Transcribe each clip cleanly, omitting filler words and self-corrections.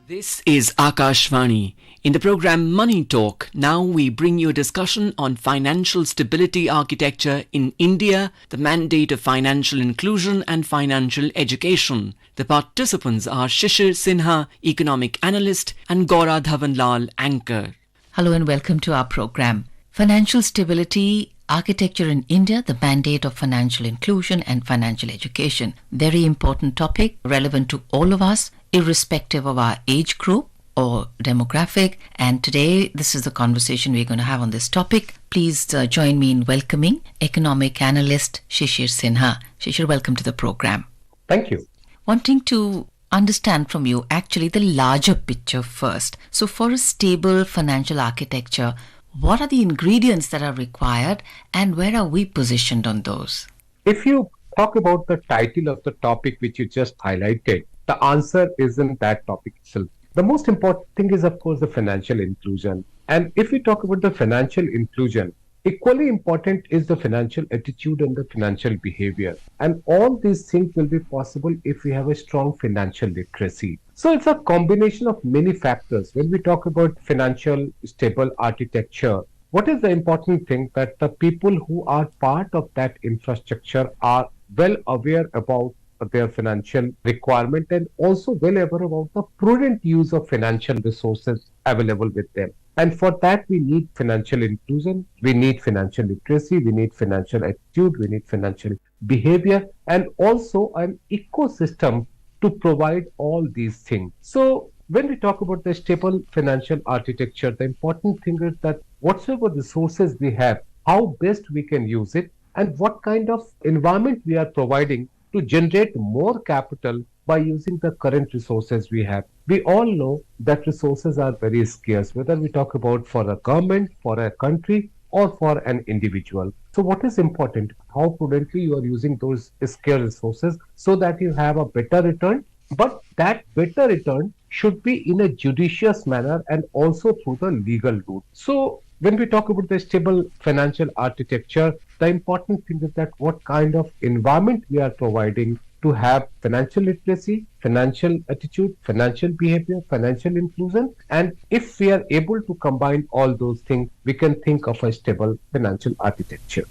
This is Akashvani. In the program Money Talk, now we bring you a discussion on financial stability architecture in India, the mandate of financial inclusion and financial education. The participants are Shishir, Sinha, economic analyst, and Dhawan, anchor. Hello and welcome to our program. Financial stability architecture in India, the mandate of financial inclusion and financial education. Very important topic, relevant to all of us, irrespective of our age group or demographic. And today, this is the conversation we're going to have on this topic. Please join me in welcoming economic analyst Shishir Sinha. Shishir, welcome to the program. Thank you. Wanting to understand from you actually the larger picture first. So for a stable financial architecture, what are the ingredients that are required and where are we positioned on those? If you talk about the title of the topic which you just highlighted, the answer isn't that topic itself. The most important thing is, of course, the financial inclusion. And if we talk about the financial inclusion, equally important is the financial attitude and the financial behavior. And all these things will be possible if we have a strong financial literacy. So it's a combination of many factors. When we talk about financial stable architecture, what is the important thing? That the people who are part of that infrastructure are well aware about their financial requirement and also well aware about the prudent use of financial resources available with them. And for that, we need financial inclusion, we need financial literacy, we need financial attitude, we need financial behavior, and also an ecosystem to provide all these things. So when we talk about the stable financial architecture, the important thing is that whatever resources we have, how best we can use it, and what kind of environment we are providing to generate more capital by using the current resources we have. We all know that resources are very scarce, whether we talk about for a government, for a country, or for an individual. So what is important? How prudently you are using those scarce resources so that you have a better return, but that better return should be in a judicious manner and also through the legal route. So when we talk about the stable financial architecture, the important thing is that what kind of environment we are providing to have financial literacy, financial attitude, financial behavior, financial inclusion. And if we are able to combine all those things, we can think of a stable financial architecture.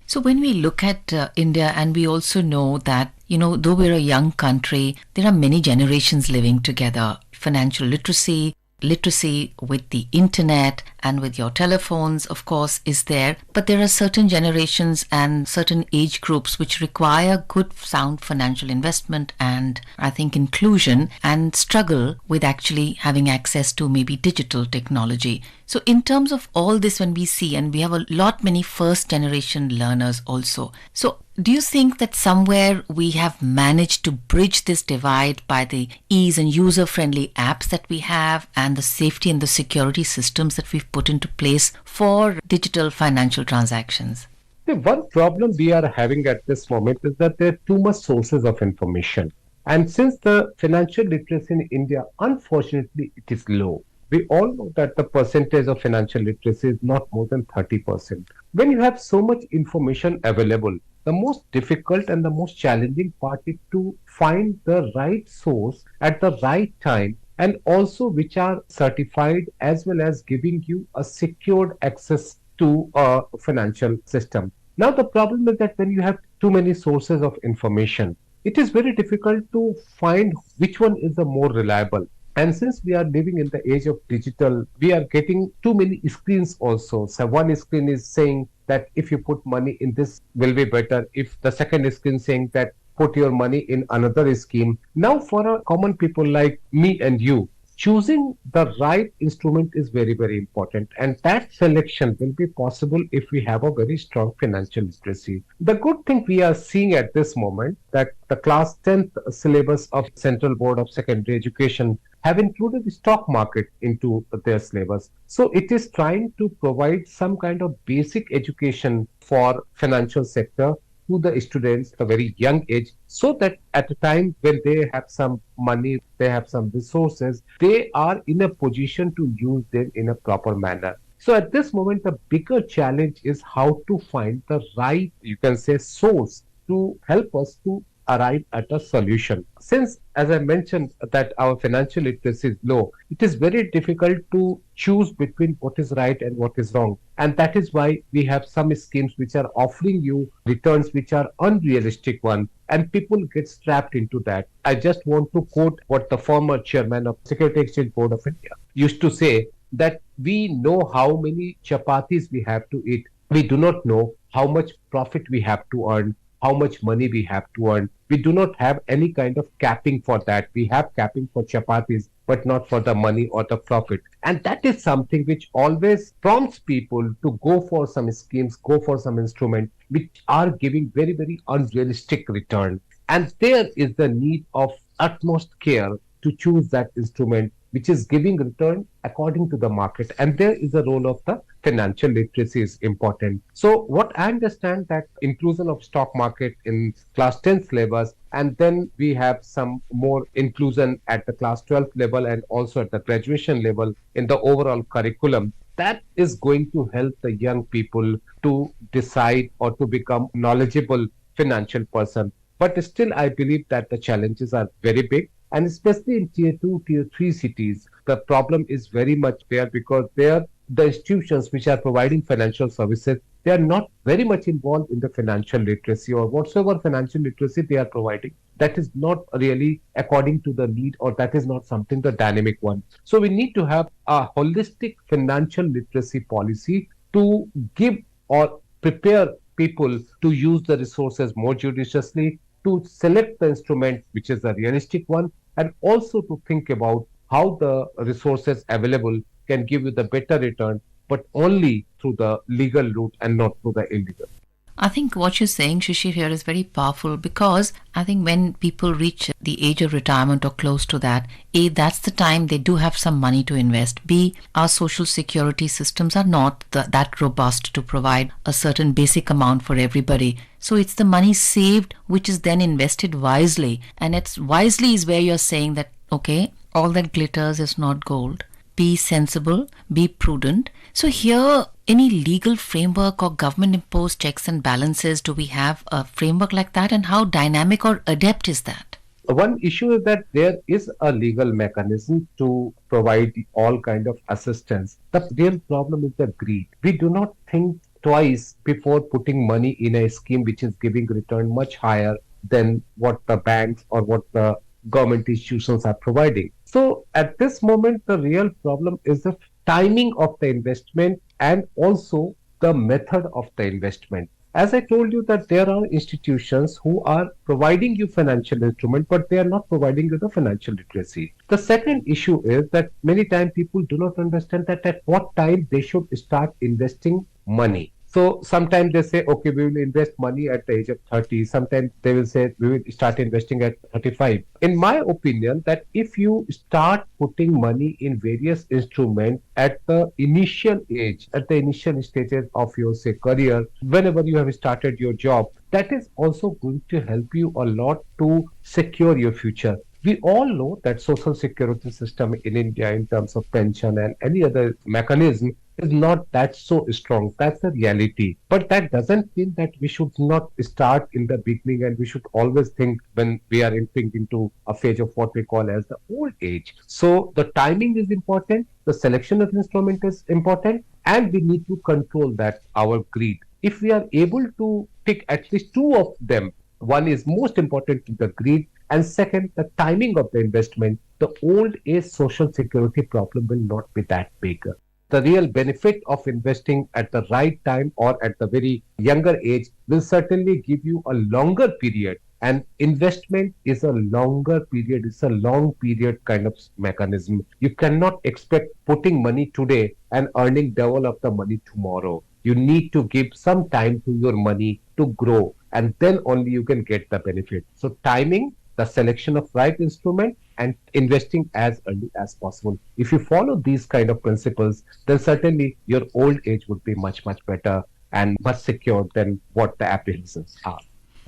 So when we look at India, and we also know that, though we're a young country, there are many generations living together. Financial literacy with the internet and with your telephones, of course, is there. But there are certain generations and certain age groups which require good, sound financial investment and, I think, inclusion and struggle with actually having access to maybe digital technology. So in terms of all this, when we see, and we have a lot many first generation learners also. So do you think that somewhere we have managed to bridge this divide by the ease and user-friendly apps that we have and the safety and the security systems that we've put into place for digital financial transactions? The one problem we are having at this moment is that there are too much sources of information. And since the financial literacy in India, unfortunately, it is low. We all know that the percentage of financial literacy is not more than 30%. When you have so much information available, the most difficult and the most challenging part is to find the right source at the right time, and also which are certified as well as giving you a secured access to a financial system. Now, the problem is that when you have too many sources of information, it is very difficult to find which one is the more reliable. And since we are living in the age of digital, we are getting too many screens also. So one screen is saying that if you put money in this will be better. If the second screen saying that put your money in another scheme. Now for a common people like me and you, choosing the right instrument is very, very important. And that selection will be possible if we have a very strong financial literacy. The good thing we are seeing at this moment that the class 10th syllabus of Central Board of Secondary Education have included the stock market into their syllabus. So it is trying to provide some kind of basic education for financial sector to the students at a very young age, so that at a time when they have some money, they have some resources, they are in a position to use them in a proper manner. So at this moment, the bigger challenge is how to find the right, you can say, source to help us to arrive at a solution. Since, as I mentioned, that our financial literacy is low, it is very difficult to choose between what is right and what is wrong. And that is why we have some schemes which are offering you returns which are unrealistic one, and people get strapped into that. I just want to quote what the former chairman of Security Exchange Board of India used to say, that we know how many chapatis we have to eat. We do not know how much profit we have to earn, how much money we have to earn. We do not have any kind of capping for that. We have capping for chapatis, but not for the money or the profit. And that is something which always prompts people to go for some schemes, go for some instruments which are giving very, very unrealistic return. And there is the need of utmost care to choose that instrument which is giving return according to the market. And there is a role of the financial literacy is important. So what I understand that inclusion of stock market in class 10 syllabus, and then we have some more inclusion at the class 12 level and also at the graduation level in the overall curriculum, that is going to help the young people to decide or to become knowledgeable financial person. But still, I believe that the challenges are very big. And especially in tier 2, tier 3 cities, the problem is very much there because there the institutions which are providing financial services, they are not very much involved in the financial literacy, or whatsoever financial literacy they are providing. That is not really according to the need, or that is not something the dynamic one. So we need to have a holistic financial literacy policy to give or prepare people to use the resources more judiciously, to select the instrument which is a realistic one, and also to think about how the resources available can give you the better return, but only through the legal route and not through the illegal. I think what you're saying, Shishir, here is very powerful, because I think when people reach the age of retirement or close to that, A, that's the time they do have some money to invest. B, our social security systems are not that robust to provide a certain basic amount for everybody. So it's the money saved which is then invested wisely. And it's wisely is where you're saying that, okay, all that glitters is not gold. Be sensible, be prudent. So here, any legal framework or government imposed checks and balances, do we have a framework like that, and how dynamic or adept is that? One issue is that there is a legal mechanism to provide all kind of assistance. The real problem is the greed. We do not think twice before putting money in a scheme which is giving return much higher than what the banks or what the government institutions are providing. So at this moment, the real problem is the timing of the investment and also the method of the investment. As I told you that there are institutions who are providing you financial instrument, but they are not providing you the financial literacy. The second issue is that many times people do not understand that at what time they should start investing money. So sometimes they say, okay, we will invest money at the age of 30. Sometimes they will say, we will start investing at 35. In my opinion, that if you start putting money in various instruments at the initial age, at the initial stages of your, say, career, whenever you have started your job, that is also going to help you a lot to secure your future. We all know that social security system in India in terms of pension and any other mechanism is not that so strong. That's the reality. But that doesn't mean that we should not start in the beginning, and we should always think when we are entering into a phase of what we call as the old age. So the timing is important, the selection of instrument is important, and we need to control that, our greed. If we are able to pick at least two of them, one is most important to the greed, and second, the timing of the investment, the old age social security problem will not be that big. The real benefit of investing at the right time or at the very younger age will certainly give you a longer period. And investment is a longer period, it's a long period kind of mechanism. You cannot expect putting money today and earning double of the money tomorrow. You need to give some time to your money to grow, and then only you can get the benefit. So timing, the selection of right instrument, and investing as early as possible. If you follow these kind of principles, then certainly your old age would be much, much better and much secure than what the apprehensions are.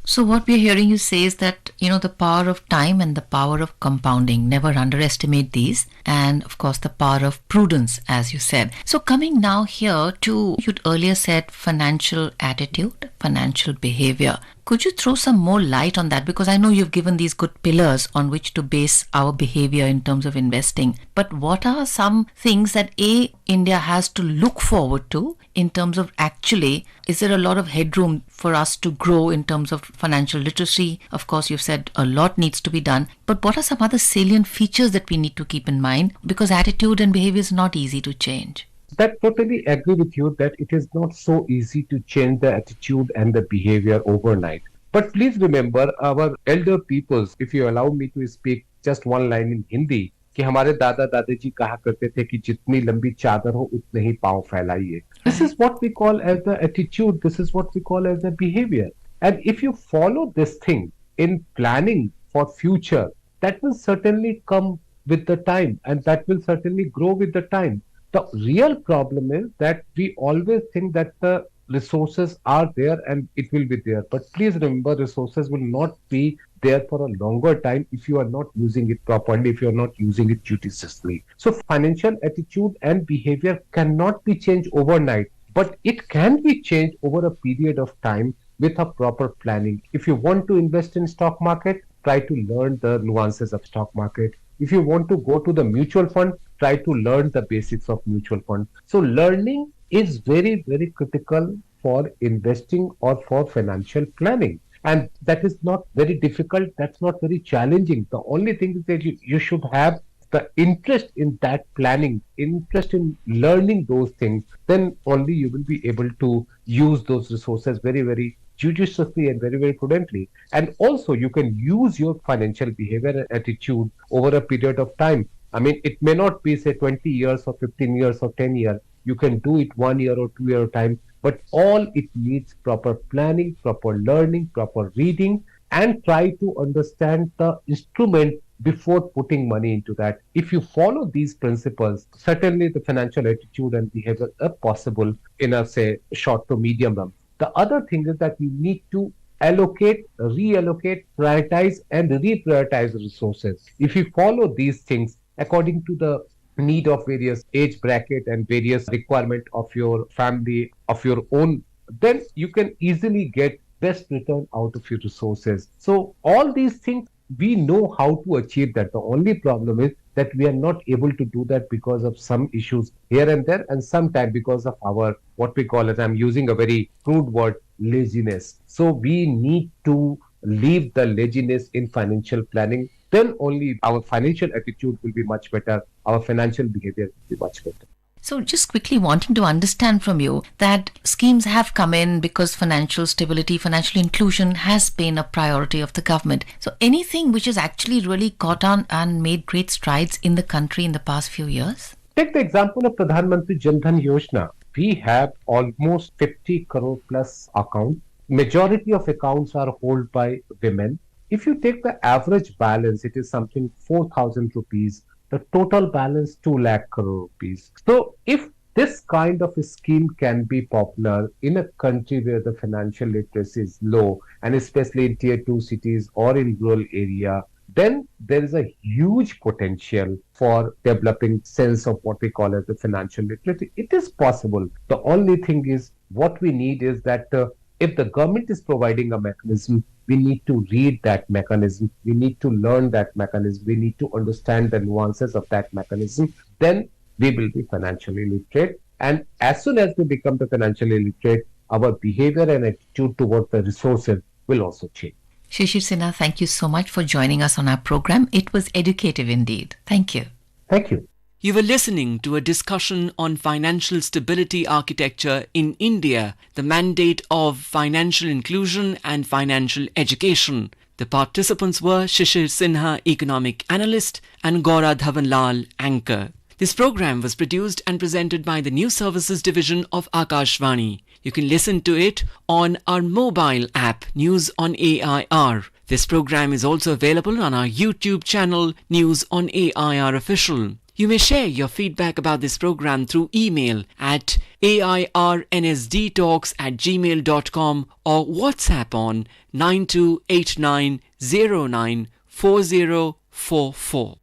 So what we're hearing you say is that, the power of time and the power of compounding, never underestimate these. And of course, the power of prudence, as you said. So coming now here to, you'd earlier said financial attitude, financial behavior. Could you throw some more light on that? Because I know you've given these good pillars on which to base our behavior in terms of investing. But what are some things that India has to look forward to in terms of actually, is there a lot of headroom for us to grow in terms of financial literacy? Of course, you've said a lot needs to be done. But what are some other salient features that we need to keep in mind? Because attitude and behavior is not easy to change. That totally agree with you that it is not so easy to change the attitude and the behavior overnight. But please remember our elder peoples, if you allow me to speak just one line in Hindi, कि हमारे दादा दादाजी कहा करते थे कि जितनी लंबी चादर हो उतने ही पांव फैलाइए. This is what we call as the attitude. This is what we call as the behavior. And if you follow this thing in planning for future, that will certainly come with the time, and that will certainly grow with the time. The real problem is that we always think that the resources are there and it will be there. But please remember, resources will not be there for a longer time if you are not using it properly, if you are not using it judiciously. So financial attitude and behavior cannot be changed overnight, but it can be changed over a period of time with a proper planning. If you want to invest in stock market, try to learn the nuances of stock market. If you want to go to the mutual fund, try to learn the basics of mutual fund. So learning is very, very critical for investing or for financial planning. And that is not very difficult. That's not very challenging. The only thing is that you should have the interest in that planning, interest in learning those things. Then only you will be able to use those resources very, very judiciously and very, very prudently. And also you can use your financial behavior and attitude over a period of time. I mean, it may not be, say, 20 years or 15 years or 10 years. You can do it 1 year or 2 year time, but all it needs proper planning, proper learning, proper reading, and try to understand the instrument before putting money into that. If you follow these principles, certainly the financial attitude and behavior are possible in a, say, short to medium run. The other thing is that you need to allocate, reallocate, prioritize, and reprioritize resources. If you follow these things according to the need of various age bracket and various requirement of your family, of your own, then you can easily get best return out of your resources. So all these things, we know how to achieve that. The only problem is that we are not able to do that because of some issues here and there, and sometimes because of our, what we call as, I'm using a very crude word, laziness. So we need to leave the laziness in financial planning. Then only our financial attitude will be much better. Our financial behavior will be much better. So just quickly wanting to understand from you that schemes have come in because financial stability, financial inclusion has been a priority of the government. So anything which has actually really caught on and made great strides in the country in the past few years? Take the example of Pradhan Mantri Jan Dhan Yojana. We have almost 50 crore plus accounts. Majority of accounts are held by women. If you take the average balance, it is something 4,000 rupees. The total balance 2 lakh crore rupees. So if this kind of a scheme can be popular in a country where the financial literacy is low, and especially in tier 2 cities or in rural area, then there is a huge potential for developing sense of what we call as the financial literacy. It is possible. The only thing is, what we need is that if the government is providing a mechanism, we need to read that mechanism. We need to learn that mechanism. We need to understand the nuances of that mechanism. Then we will be financially literate. And as soon as we become the financially literate, our behavior and attitude towards the resources will also change. Shishir Sinha, thank you so much for joining us on our program. It was educative indeed. Thank you. Thank you. You were listening to a discussion on financial stability architecture in India, the mandate of financial inclusion and financial education. The participants were Shishir Sinha, economic analyst, and Dhawan, anchor. This program was produced and presented by the News Services Division of Akashvani. You can listen to it on our mobile app, News on AIR. This program is also available on our YouTube channel, News on AIR Official. You may share your feedback about this program through email at airnsdtalks@gmail.com or WhatsApp on 9289094044.